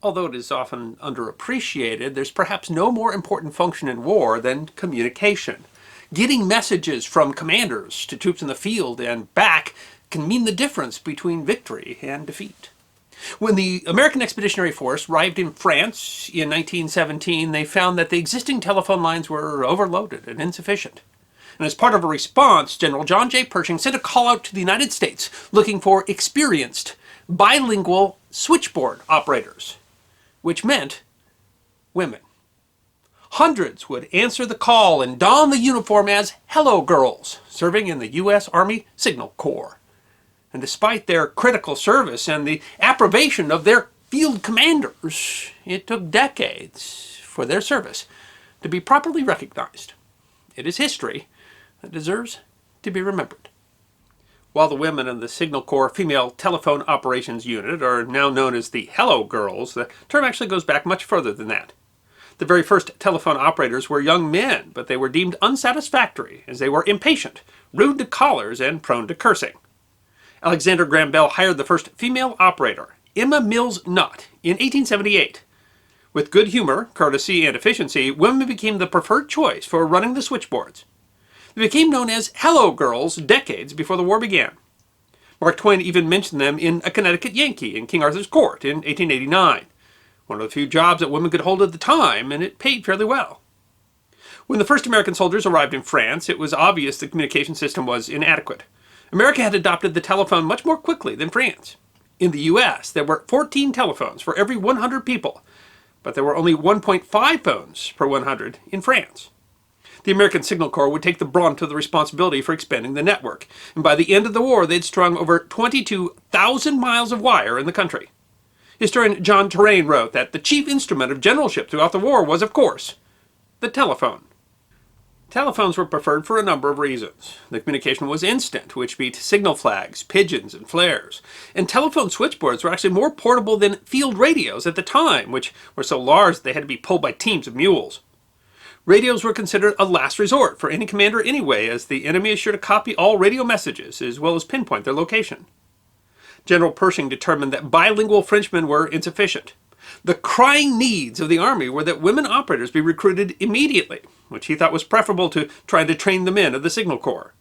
Although it is often underappreciated, there's perhaps no more important function in war than communication. Getting messages from commanders to troops in the field and back can mean the difference between victory and defeat. When the American Expeditionary Force arrived in France in 1917, they found that the existing telephone lines were overloaded and insufficient. And as part of a response, General John J. Pershing sent a call out to the United States looking for experienced, bilingual switchboard operators, which meant women. Hundreds would answer the call and don the uniform as Hello Girls, serving in the U.S. Army Signal Corps. And despite their critical service and the approbation of their field commanders, it took decades for their service to be properly recognized. It is history that deserves to be remembered. While the women in the Signal Corps Female Telephone Operations Unit are now known as the Hello Girls, the term actually goes back much further than that. The very first telephone operators were young men, but they were deemed unsatisfactory as they were impatient, rude to callers, and prone to cursing. Alexander Graham Bell hired the first female operator, Emma Mills Nutt, in 1878. With good humor, courtesy, and efficiency, women became the preferred choice for running the switchboards. They became known as Hello Girls decades before the war began. Mark Twain even mentioned them in A Connecticut Yankee in King Arthur's Court in 1889. One of the few jobs that women could hold at the time, and it paid fairly well. When the first American soldiers arrived in France, it was obvious the communication system was inadequate. America had adopted the telephone much more quickly than France. In the U.S., there were 14 telephones for every 100 people, but there were only 1.5 phones per 100 in France. The American Signal Corps would take the brunt of the responsibility for expanding the network, and by the end of the war they'd strung over 22,000 miles of wire in the country. Historian John Terrain wrote that the chief instrument of generalship throughout the war was, of course, the telephone. Telephones were preferred for a number of reasons. The communication was instant, which beat signal flags, pigeons, and flares. And telephone switchboards were actually more portable than field radios at the time, which were so large they had to be pulled by teams of mules. Radios were considered a last resort for any commander anyway, as the enemy is sure to copy all radio messages as well as pinpoint their location. General Pershing determined that bilingual Frenchmen were insufficient. The crying needs of the Army were that women operators be recruited immediately, which he thought was preferable to trying to train the men of the Signal Corps.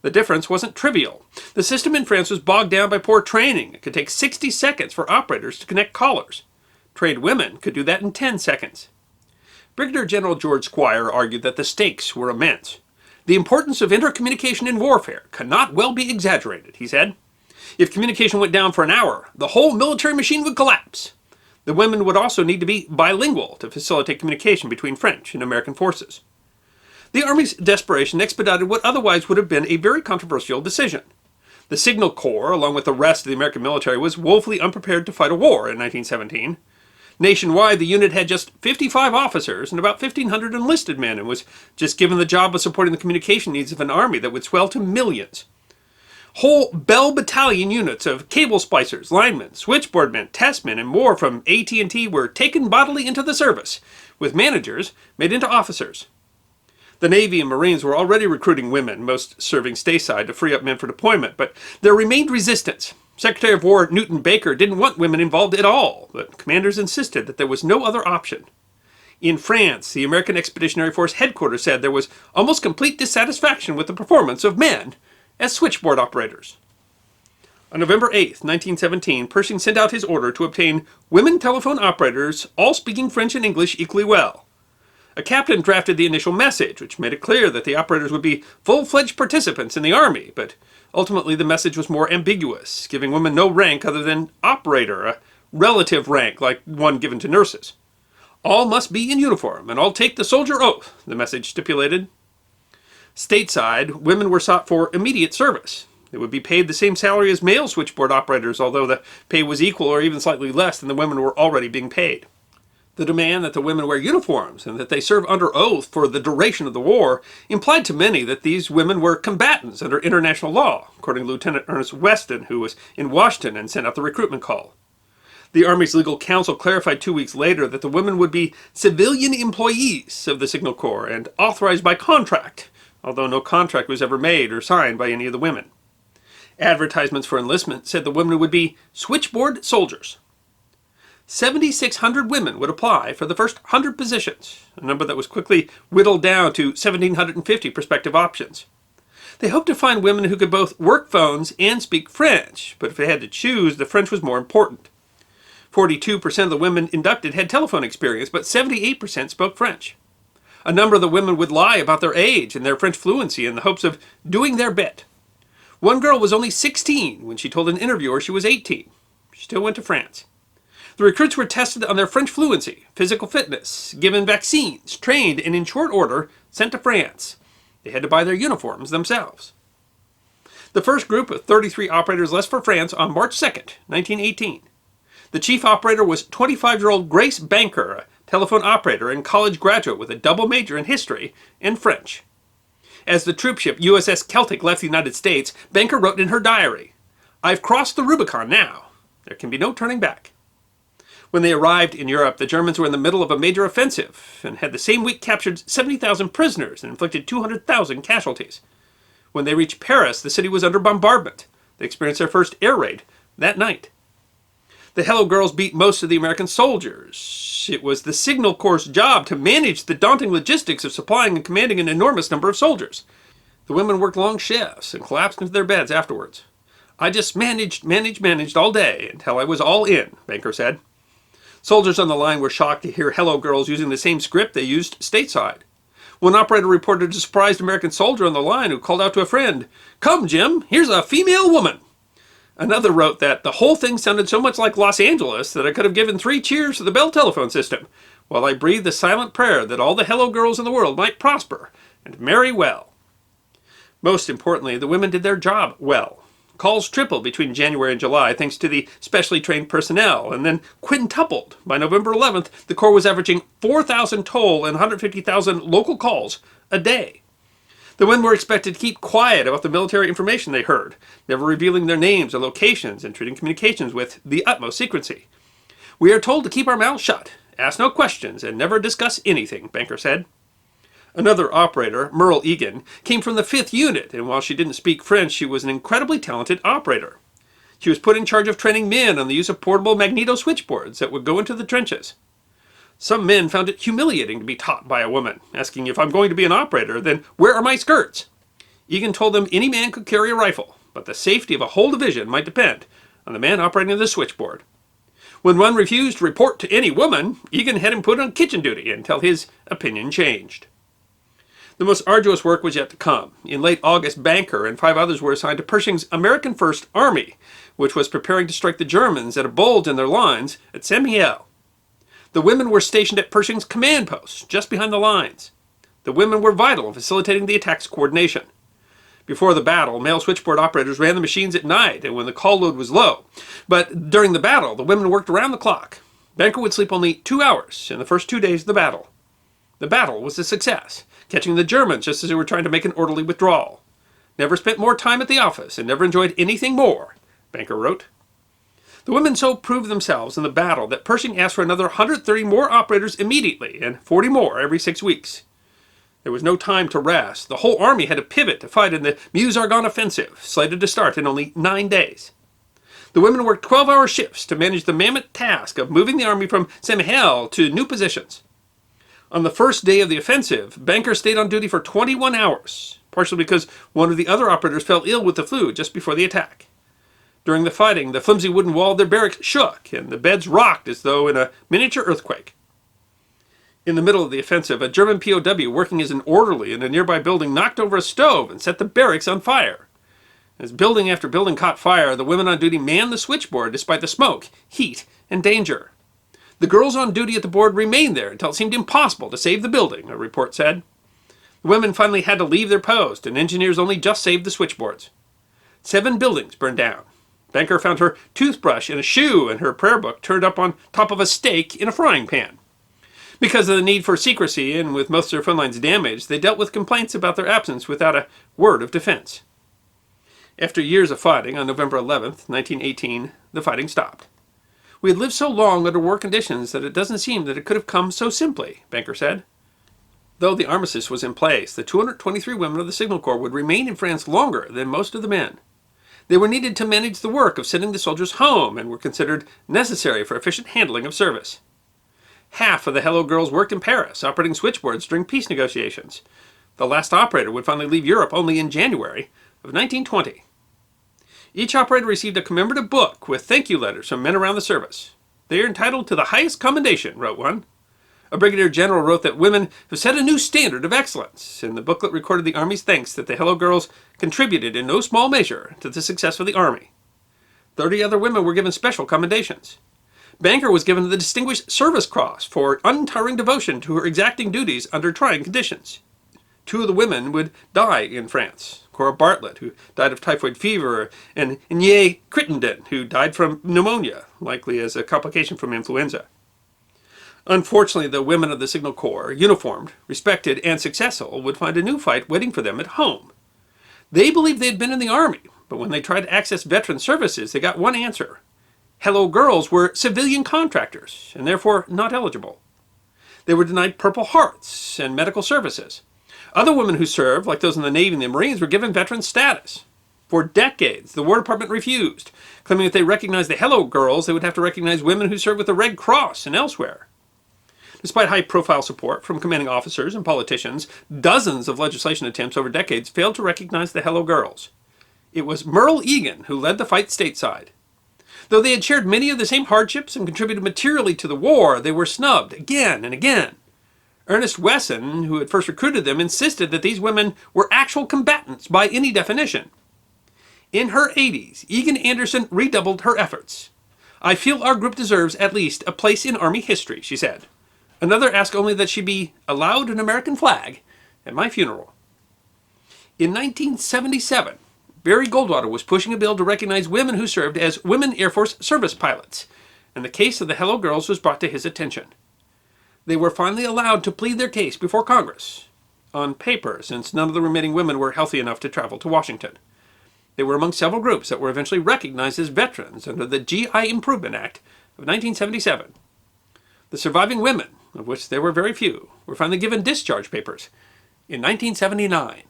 The difference wasn't trivial. The system in France was bogged down by poor training. It could take 60 seconds for operators to connect callers. Trained women could do that in 10 seconds. Brigadier General George Squier argued that the stakes were immense. The importance of intercommunication in warfare cannot well be exaggerated, he said. If communication went down for an hour, the whole military machine would collapse. The women would also need to be bilingual to facilitate communication between French and American forces. The Army's desperation expedited what otherwise would have been a very controversial decision. The Signal Corps, along with the rest of the American military, was woefully unprepared to fight a war in 1917. Nationwide, the unit had just 55 officers and about 1,500 enlisted men and was just given the job of supporting the communication needs of an army that would swell to millions. Whole Bell Battalion units of cable splicers, linemen, switchboard men, testmen, and more from AT&T were taken bodily into the service, with managers made into officers. The Navy and Marines were already recruiting women, most serving stateside to free up men for deployment, but there remained resistance. Secretary of War Newton Baker didn't want women involved at all, but commanders insisted that there was no other option. In France, the American Expeditionary Force headquarters said there was almost complete dissatisfaction with the performance of men as switchboard operators. On November 8, 1917, Pershing sent out his order to obtain women telephone operators, all speaking French and English equally well. A captain drafted the initial message, which made it clear that the operators would be full-fledged participants in the Army, but ultimately the message was more ambiguous, giving women no rank other than operator, a relative rank like one given to nurses. All must be in uniform, and all take the soldier oath, the message stipulated. Stateside, women were sought for immediate service. They would be paid the same salary as male switchboard operators, although the pay was equal or even slightly less than the women were already being paid. The demand that the women wear uniforms and that they serve under oath for the duration of the war implied to many that these women were combatants under international law, according to Lieutenant Ernest Weston, who was in Washington and sent out the recruitment call. The Army's legal counsel clarified 2 weeks later that the women would be civilian employees of the Signal Corps and authorized by contract, although no contract was ever made or signed by any of the women. Advertisements for enlistment said the women would be switchboard soldiers. 7,600 women would apply for the first 100 positions, a number that was quickly whittled down to 1,750 prospective options. They hoped to find women who could both work phones and speak French, but if they had to choose, the French was more important. 42% of the women inducted had telephone experience, but 78% spoke French. A number of the women would lie about their age and their French fluency in the hopes of doing their bit. One girl was only 16 when she told an interviewer she was 18. She still went to France. The recruits were tested on their French fluency, physical fitness, given vaccines, trained, and in short order sent to France. They had to buy their uniforms themselves. The first group of 33 operators left for France on March 2nd, 1918. The chief operator was 25-year-old Grace Banker, a telephone operator and college graduate with a double major in history and French. As the troopship USS Celtic left the United States, Banker wrote in her diary, "I've crossed the Rubicon now. There can be no turning back." When they arrived in Europe, the Germans were in the middle of a major offensive and had the same week captured 70,000 prisoners and inflicted 200,000 casualties. When they reached Paris, the city was under bombardment. They experienced their first air raid that night. The Hello Girls beat most of the American soldiers. It was the Signal Corps' job to manage the daunting logistics of supplying and commanding an enormous number of soldiers. The women worked long shifts and collapsed into their beds afterwards. "I just managed all day until I was all in," Banker said. Soldiers on the line were shocked to hear Hello Girls using the same script they used stateside. One operator reported a surprised American soldier on the line who called out to a friend, "Come, Jim, here's a female woman." Another wrote that the whole thing sounded so much like Los Angeles that I could have given 3 cheers to the Bell telephone system, while I breathed a silent prayer that all the Hello Girls in the world might prosper and marry well. Most importantly, the women did their job well. Calls tripled between January and July thanks to the specially trained personnel, and then quintupled. By November 11th, the Corps was averaging 4,000 toll and 150,000 local calls a day. The women were expected to keep quiet about the military information they heard, never revealing their names or locations and treating communications with the utmost secrecy. "We are told to keep our mouths shut, ask no questions, and never discuss anything," Banker said. Another operator, Merle Egan, came from the 5th Unit, and while she didn't speak French, she was an incredibly talented operator. She was put in charge of training men on the use of portable magneto switchboards that would go into the trenches. Some men found it humiliating to be taught by a woman, asking, "If I'm going to be an operator, then where are my skirts?" Egan told them any man could carry a rifle, but the safety of a whole division might depend on the man operating the switchboard. When one refused to report to any woman, Egan had him put on kitchen duty until his opinion changed. The most arduous work was yet to come. In late August, Banker and 5 others were assigned to Pershing's American First Army, which was preparing to strike the Germans at a bulge in their lines at Saint-Mihiel. The women were stationed at Pershing's command post, just behind the lines. The women were vital in facilitating the attack's coordination. Before the battle, male switchboard operators ran the machines at night and when the call load was low. But during the battle, the women worked around the clock. Banker would sleep only 2 hours in the first 2 days of the battle. The battle was a success, catching the Germans just as they were trying to make an orderly withdrawal. "Never spent more time at the office and never enjoyed anything more," Banker wrote. The women so proved themselves in the battle that Pershing asked for another 130 more operators immediately and 40 more every 6 weeks. There was no time to rest. The whole army had to pivot to fight in the Meuse-Argonne offensive, slated to start in only 9 days. The women worked 12-hour shifts to manage the mammoth task of moving the army from Saint-Mihiel to new positions. On the first day of the offensive, Banker stayed on duty for 21 hours, partially because one of the other operators fell ill with the flu just before the attack. During the fighting, the flimsy wooden wall of their barracks shook, and the beds rocked as though in a miniature earthquake. In the middle of the offensive, a German POW working as an orderly in a nearby building knocked over a stove and set the barracks on fire. As building after building caught fire, the women on duty manned the switchboard despite the smoke, heat, and danger. The girls on duty at the board remained there until it seemed impossible to save the building, a report said. The women finally had to leave their post, and engineers only just saved the switchboards. 7 buildings burned down. Banker found her toothbrush in a shoe and her prayer book turned up on top of a steak in a frying pan. Because of the need for secrecy and with most of their phone lines damaged, they dealt with complaints about their absence without a word of defense. After years of fighting, on November 11th, 1918, the fighting stopped. "We had lived so long under war conditions that it doesn't seem that it could have come so simply," Banker said. Though the armistice was in place, the 223 women of the Signal Corps would remain in France longer than most of the men. They were needed to manage the work of sending the soldiers home and were considered necessary for efficient handling of service. Half of the Hello Girls worked in Paris, operating switchboards during peace negotiations. The last operator would finally leave Europe only in January of 1920. Each operator received a commemorative book with thank you letters from men around the service. They are entitled to the highest commendation, wrote one. A brigadier general wrote that women have set a new standard of excellence, and the booklet recorded the Army's thanks that the Hello Girls contributed in no small measure to the success of the Army. 30 other women were given special commendations. Banker was given the Distinguished Service Cross for untiring devotion to her exacting duties under trying conditions. 2 of the women would die in France. Cora Bartlett, who died of typhoid fever, and Nye Crittenden, who died from pneumonia, likely as a complication from influenza. Unfortunately, the women of the Signal Corps, uniformed, respected, and successful, would find a new fight waiting for them at home. They believed they had been in the Army, but when they tried to access veteran services, they got one answer. Hello Girls were civilian contractors, and therefore not eligible. They were denied Purple Hearts and medical services. Other women who served, like those in the Navy and the Marines, were given veteran status. For decades, the War Department refused, claiming that they recognized the Hello Girls, they would have to recognize women who served with the Red Cross and elsewhere. Despite high-profile support from commanding officers and politicians, dozens of legislation attempts over decades failed to recognize the Hello Girls. It was Merle Egan who led the fight stateside. Though they had shared many of the same hardships and contributed materially to the war, they were snubbed again and again. Ernest Wesson, who had first recruited them, insisted that these women were actual combatants by any definition. In her 80s, Egan Anderson redoubled her efforts. "I feel our group deserves at least a place in Army history," she said. Another asked only that she be allowed an American flag at my funeral. In 1977, Barry Goldwater was pushing a bill to recognize women who served as women Air Force service pilots, and the case of the Hello Girls was brought to his attention. They were finally allowed to plead their case before Congress, on paper, since none of the remaining women were healthy enough to travel to Washington. They were among several groups that were eventually recognized as veterans under the GI Improvement Act of 1977. The surviving women, of which there were very few, were finally given discharge papers in 1979.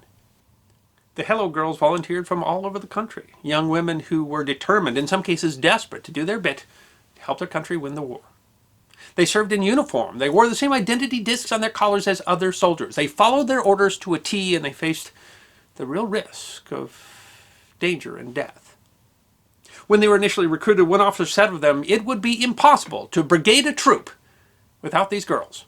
The Hello Girls volunteered from all over the country, young women who were determined, in some cases desperate, to do their bit to help their country win the war. They served in uniform. They wore the same identity discs on their collars as other soldiers. They followed their orders to a T, and they faced the real risk of danger and death. When they were initially recruited, one officer said of them, "It would be impossible to brigade a troop without these girls."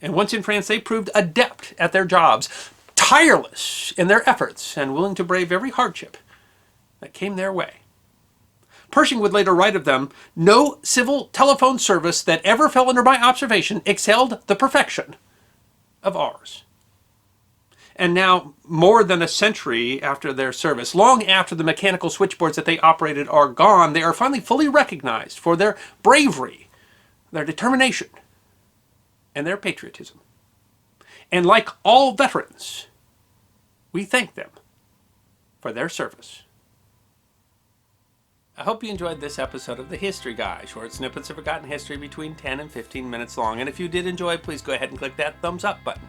And once in France, they proved adept at their jobs, tireless in their efforts, and willing to brave every hardship that came their way. Pershing would later write of them, "No civil telephone service that ever fell under my observation excelled the perfection of ours." And now, more than a century after their service, long after the mechanical switchboards that they operated are gone, they are finally fully recognized for their bravery, their determination, and their patriotism. And like all veterans, we thank them for their service. I hope you enjoyed this episode of The History Guy, short snippets of forgotten history between 10 and 15 minutes long. And if you did enjoy, please go ahead and click that thumbs up button.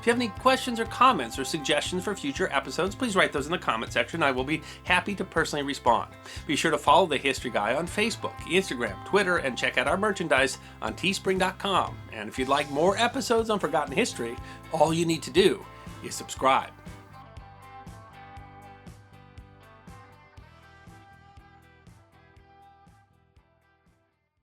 If you have any questions or comments or suggestions for future episodes, please write those in the comment section. I will be happy to personally respond. Be sure to follow The History Guy on Facebook, Instagram, Twitter, and check out our merchandise on teespring.com. And if you'd like more episodes on forgotten history, all you need to do is subscribe.